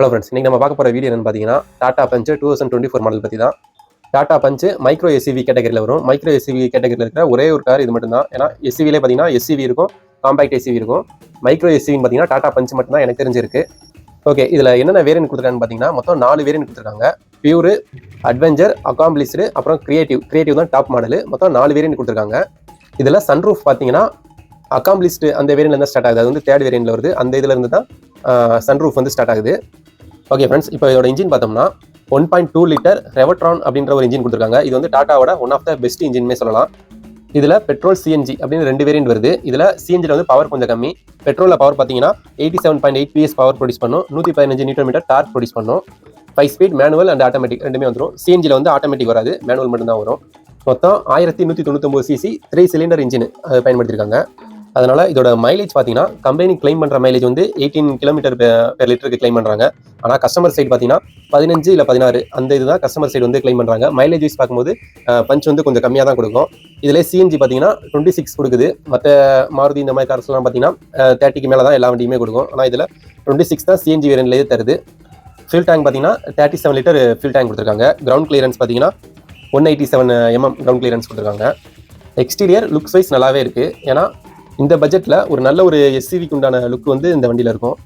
Hello friends, இன்றைக்கி நம்ம பார்க்க போகிற வீடியோ என்னென்னு பார்த்தீங்கன்னா டாடா பஞ்ச் 2024 மாடல் பற்றி தான். டாடா பஞ்ச் மைக்ரோ எஸ்யூவி கேட்டகரியில் வரும். மைக்ரோ எஸ்யூவி கேட்டகரியில் இருக்கிற ஒரே ஒரு கார் இது மட்டும் தான். ஏன்னா எஸ்யூவிலே பார்த்தீங்கன்னா எஸ்யூவி இருக்கும், காம்பேக்ட் எஸ்யூவி இருக்கும். மைக்ரோ எஸ்யூவின்னு பார்த்தீங்கன்னா டாடா பஞ்ச் மட்டும் தான் எனக்கு தெரிஞ்சிருக்கு. ஓகே, இதில் என்னென்ன வேரியன்ட் கொடுத்துருக்காங்கன்னு பார்த்தீங்கன்னா மொத்தம் 4 வேரியன்ட் கொடுத்துருக்காங்க. பியூர், அட்வென்ச்சர், அக்காம்ப்ளிஸ்டு, அப்புறம் கிரியேட்டிவ் தான் டாப் மாடல். மொத்தம் 4 வேரியன்ட் கொடுத்துருக்காங்க. இதில் சன்ரூஃப் பார்த்தீங்கன்னா அக்காம்ப்ளிஸ்டு அந்த வேரியன்ட்ல தான் ஸ்டார்ட் ஆகுது. அது வந்து தேர்ட் வேரியன்ட்ல வருது. அந்த இதில் இருந்து தான் சன்ரூஃப் வந்து ஸ்டார்ட் ஆகுது. ஓகே ஃப்ரெண்ட்ஸ், இப்போ இதோட இன்ஜின் பார்த்தோம்னா 1.2 லிட்டர் ரெவட்ரான் அப்படின்ற ஒரு இன்ஜின் கொடுத்துருக்காங்க. இது வந்து டாட்டாவோட ஒன் ஆஃப் த பெஸ்ட் இன்ஜின்மே சொல்லலாம். இதில் பெட்ரோல் சிஎன்ஜி அப்படின்னு 2 வேரியன்ட் வருது. இதில் சிஎன்ஜியில் வந்து பவர் கொஞ்சம் கம்மி. பெட்ரோலில் பவர் பார்த்தீங்கன்னா 87.8 PS பவர் ப்ரொடியூஸ் பண்ணும். 115 Nm டார்க் ப்ரொடியூஸ் பண்ணும். 5 ஸ்பீட் மேனுவல் அண்ட் ஆட்டோமேட்டிக் ரெண்டுமே வந்துடும். சிஎன்ஜியில் வந்து ஆட்டோமேட்டிக் வராது, மேனுவல் மட்டும் தான் வரும். மொத்தம் 1199 cc 3 சிலிண்டர் இன்ஜின் பயன்படுத்தியிருக்காங்க. அதனால் இதோட மைலேஜ் பார்த்தீங்கன்னா கம்பெனி கிளைம் பண்ணுற மைலேஜ் வந்து 18 km per லிட்டருக்கு கிளைம் பண்ணுறாங்க. ஆனால் கஸ்டமர் சைடு பார்த்தீங்கன்னா 15 இல்லை 16 அந்த இதுதான் கஸ்டமர் சைடு வந்து கிளைம் பண்ணுறாங்க. மைலேஜ் வைஸ் பார்க்கும்போது பஞ்ச் வந்து கொஞ்சம் கம்மியாக தான் கொடுக்கும். இதில் சிஎன்ஜி பார்த்தீங்கன்னா 26 கொடுக்குது. மற்ற மாருதி இந்த மாதிரி கார்ஸ்லாம் பார்த்தீங்கன்னா 30க்கு மேலே தான் எல்லா வண்டியுமே கொடுக்கும். ஆனால் இதில் 26 தான் சிஎன்ஜி வேரியன்ட்லேயே தருது. ஃபில் டேங்க் பார்த்தீங்கன்னா 37 லிட்டர் ஃபில் டேங்க் கொடுத்துருக்காங்க. கிரவுண்ட் கிளியரன்ஸ் பார்த்தீங்கன்னா 187 mm கிரவுண்ட் கிளியரன்ஸ் கொடுத்துருக்காங்க. எக்ஸ்டீரியர் லுக்ஸ் வைஸ் நல்லாவே இருக்குது. ஏன்னா இந்த பட்ஜெட்டில் ஒரு நல்ல ஒரு எஸ்யூவிக்கு உண்டான லுக் வந்து இந்த வண்டியில் இருக்கும்.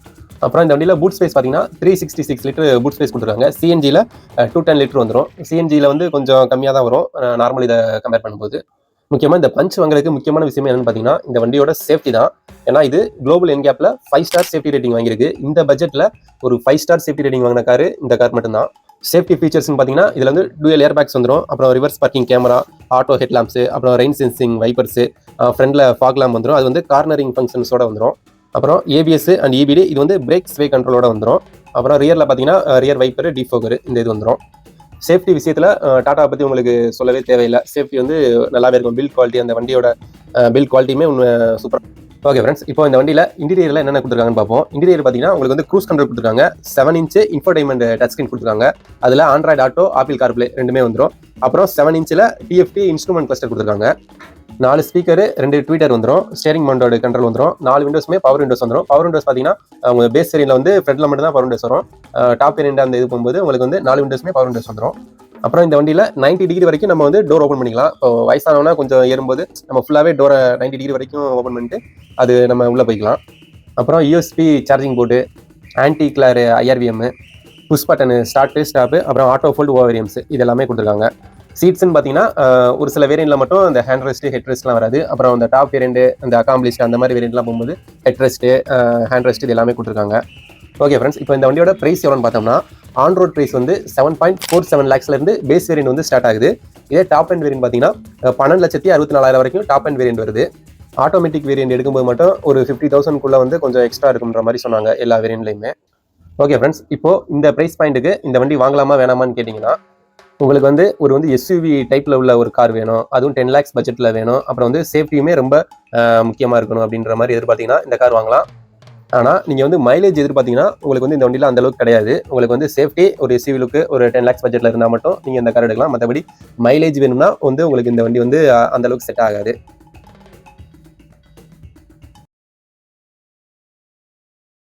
அப்புறம் இந்த வண்டியில் பூட் ஸ்பேஸ் பார்த்தீங்கன்னா 366 லிட்டர் பூட் ஸ்பேஸ் கொடுத்துருக்காங்க. சிஎன்ஜியில் 210 லிட்டர் வந்துடும். சிஎன்ஜியில் வந்து கொஞ்சம் கம்மியாக தான் வரும் நார்மல் இதை கம்பேர் பண்ணும்போது. முக்கியமாக இந்த பஞ்ச் வாங்குறதுக்கு முக்கியமான விஷயம் என்னென்னு பார்த்தீங்கன்னா இந்த வண்டியோட சேஃப்டி தான். ஏன்னா இது குளோபல் என்கேப்பில் 5 ஸ்டார் சேஃப்டி ரேட்டிங் வாங்கியிருக்கு. இந்த பட்ஜெட்டில் ஒரு 5 ஸ்டார் சேஃப்டி ரேட்டிங் வாங்கின கார் இந்த கார் மட்டும்தான். சேஃப்டி ஃபீச்சர்ஸ்னு பார்த்தீங்கன்னா இதில் வந்து டூயல் ஏர் பேக்ஸ் வந்துடும். அப்புறம் reverse parking camera, auto head lamps, அப்புறம் ரெயின் சென்சிங் வைப்பர்ஸு, ஃப்ரண்டில் ஃபாக் லாம்ப் வந்துடும். அது வந்து கார்னரிங் ஃபங்க்ஷன்ஸோட வந்துடும். அப்புறம் ஏபிஎஸ் அண்ட் இபிடி இது வந்து பிரேக் ஸ்வே கண்ட்ரோலோட வந்துடும். அப்புறம் ரியரில் பார்த்தீங்கன்னா ரியர் வைப்பர், டிஃபோகர் இந்த இது வந்துடும். சேஃப்டி விஷயத்தில் டாட்டா பற்றி உங்களுக்கு சொல்லவே தேவையில்லை. சேஃப்டி வந்து நல்லாவே இருக்கும். பில்ட் குவாலிட்டி, அந்த வண்டியோட பில்ட் குவாலிட்டியுமே சூப்பர். ஓகே ஃப்ரெண்ட்ஸ், இப்போ இந்த வண்டியில் இன்டீரியரில் என்னென்ன கொடுத்துருக்காங்கன்னு பார்ப்போம். இன்டீரியர் பார்த்தீங்கன்னா உங்களுக்கு வந்து க்ரூஸ் கண்ட்ரோல் கொடுத்துருக்காங்க. 7 inch இன்ஃபோடைன்மெண்ட் டச் ஸ்க்ரீன் கொடுத்துருக்காங்க. அதில் ஆண்ட்ராய்டு ஆட்டோ, ஆப்பிள் கார்ப்ளே ரெண்டுமே வந்துடும். அப்புறம் 7 inch டிஎஃப்டி இன்ஸ்ட்ருமெண்ட் கிளஸ்டர் கொடுத்துருக்காங்க. 4 ஸ்பீக்கர், 2 ட்வீட்டர் வந்துடும். ஸ்டேரிங் மவுண்டோட கண்ட்ரோல் வந்துடும். 4 விண்டோஸுமே பவர் விண்டோஸ் வந்துடும். பவர் விண்டோஸ் பார்த்தீங்கன்னா அவங்க பேஸ் வேரியன்ட்ல வந்து ஃப்ரண்ட்ல மட்டும் தான் பவர் விண்டோஸ் வரும். டாப் வேரியன்ட் அந்த இது போகும்போது உங்களுக்கு வந்து 4 விண்டோஸுமே பவர் விண்டோஸ் வந்துடும். அப்புறம் இந்த வண்டியில் 90 டிகிரி வரைக்கும் நம்ம வந்து டோர் ஓப்பன் பண்ணிக்கலாம். இப்போ வயசானவனா கொஞ்சம் ஏறும்போது நம்ம ஃபுல்லாகவே டோரை 90 டிகிரி வரைக்கும் ஓப்பன் பண்ணிட்டு அது நம்ம உள்ளே போய்க்கலாம். அப்புறம் USB charging port, anti glare IRVM, push button, start, stop, அப்புறம் ஆட்டோ ஃபோல்டு ஓவரியம்ஸ் இது எல்லாமே கொடுத்துருக்காங்க. சீட்ஸ்ன்னு பார்த்தீங்கன்னா ஒரு சில வேரியண்ட்டில் மட்டும் அந்த ஹேண்ட் ரெஸ்ட்டு, ஹெட் ரெஸ்ட்லாம் வராது. அப்புறம் அந்த டாப் வேரியண்ட், அந்த அக்காம்ப்ளிஸ்ட் அந்த மாதிரி வேரியண்ட்லாம் போகும்போது ஹெட் ரெஸ்ட்டு, ஹேண்ட் ரெஸ்ட் இது எல்லாமே கொடுத்துருக்காங்க. ஓகே ஃப்ரெண்ட்ஸ், இப்போ இந்த வண்டியோட ப்ரைஸ் எவ்வளோன்னு பார்த்தோம்னா ஆன் ரோட் ப்ரைஸ் வந்து 7.47 lakhsலேருந்து பேஸ் வேரியன்ட் வந்து ஸ்டார்ட் ஆகுது. இதே டாப் அண்ட் வேரியன்ட் பார்த்தீங்கன்னா 12,64,000 வரைக்கும் டாப் அண்ட் வேரியன்ட் வருது. ஆட்டோமேட்டிக் வேரியன்ட் எடுக்கும்போது மட்டும் ஒரு 50,000 வந்து கொஞ்சம் எக்ஸ்ட்ரா இருக்குன்ற மாதிரி சொன்னாங்க எல்லா வேரியன்ட்லையுமே. ஓகே ஃப்ரெண்ட்ஸ், இப்போ இந்த ப்ரைஸ் பாயிண்ட்டுக்கு இந்த வண்டி வாங்கலாமா வேணாமான்னு கேட்டிங்கன்னா உங்களுக்கு வந்து ஒரு எஸ்யூவி டைப்பில் உள்ள ஒரு கார் வேணும், அதுவும் 10 lakhs பட்ஜெட்டில் வேணும், அப்புறம் வந்து சேஃப்டியுமே ரொம்ப முக்கியமாக இருக்கணும் அப்படின்ற மாதிரி எதிர்பார்த்தீங்கன்னா இந்த கார் வாங்கலாம். ஆனால் நீங்கள் வந்து மைலேஜ் எதிர்பார்த்தீங்கன்னா உங்களுக்கு வந்து இந்த வண்டியில் அந்த அளவுக்கு கிடையாது. உங்களுக்கு வந்து சேஃப்டி ஒரு எஸ்யூவி லுக்கு ஒரு 10 lakhs பட்ஜெட்டில் இருந்தால் மட்டும் நீங்கள் இந்த கார் எடுக்கலாம். மற்றபடி மைலேஜ் வேணும்னா வந்து உங்களுக்கு இந்த வண்டி வந்து அந்த அளவுக்கு செட் ஆகாது.